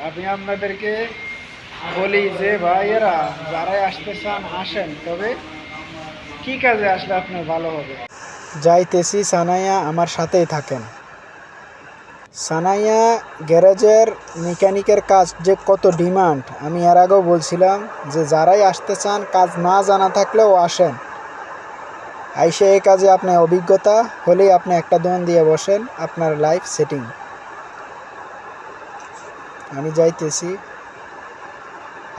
আমি আপনাদেরকে বলি যে ভাইয়েরা যারাই আসতে চান আসেন, তবে কি কাজে আসলে আপনার ভালো হবে। যাইতেছি সানাইয়া, আমার সাথেই থাকেন। সানাইয়া গ্যারেজের মেকানিকের কাজ যে কত ডিমান্ড, আমি এর আগেও বলছিলাম যে যারাই আসতে চান কাজ না জানা থাকলেও আসেন। আইসে এই কাজে আপনার অভিজ্ঞতা হলেই আপনি একটা দোকান দিয়ে বসেন, আপনার লাইফ সেটিং। আমি যাইতেছি,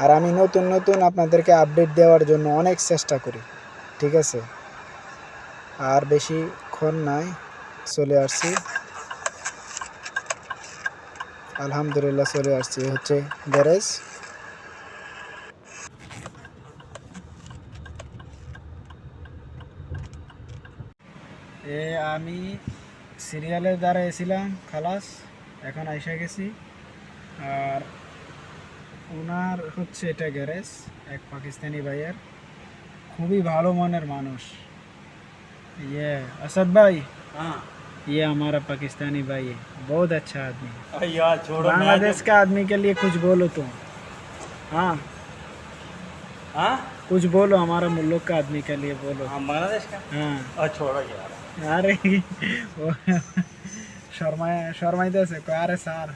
আর আমি নতুন নতুন আপনাদেরকে আপডেট দেওয়ার জন্য অনেক চেষ্টা করি, ঠিক আছে? আর বেশিক্ষণ নাই, চলে আসছি, আলহামদুলিল্লাহ চলে আসছি। হচ্ছে গ্যারেজ। আমি সিরিয়ালের দ্বারা এসেছিলাম, খালাস এখন আইসা গেছি। আর ওনার হচ্ছে এটা গ্যারেজ, এক পাকিস্তানি ভাইয়ের, খুবই ভালো মনের মানুষ। ये असद भाई, हाँ ये हमारा पाकिस्तानी भाई है, बहुत अच्छा आदमी है। यार छोड़ो बांग्लादेश का आदमी के लिए कुछ बोलो तुम। हाँ, हाँ कुछ बोलो हमारा मुल्क का आदमी के लिए बोलो। हाँ बांग्लादेश का हाँ, और छोड़ो यार আরে ও শর্মাইতেছে, কয় আরে স্যার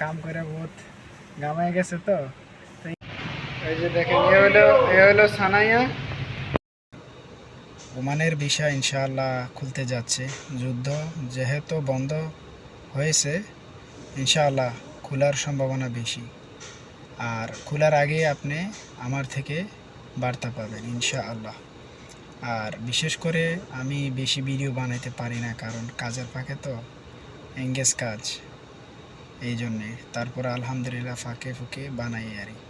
কাম করে বহুত গামায় গেছে তো। এই যে দেখেন, এ হলো সানাইয়া। ওমানের বিষয় ইনশাআল্লাহ খুলতে যাচ্ছে। যুদ্ধ যেহেতু বন্ধ হয়েছে, ইনশাআল্লাহ খোলার সম্ভাবনা বেশি। আর খোলার আগে আপনি আমার থেকে বার্তা পাবেন ইনশাআল্লাহ। আর বিশেষ করে আমি বেশি ভিডিও বানাইতে পারি না, কারণ কাজের ফাঁকে তো এঙ্গেজ কাজ, এই জন্যে। তারপর আলহামদুলিল্লাহ ফাঁকে ফুঁকে বানাই আর কি।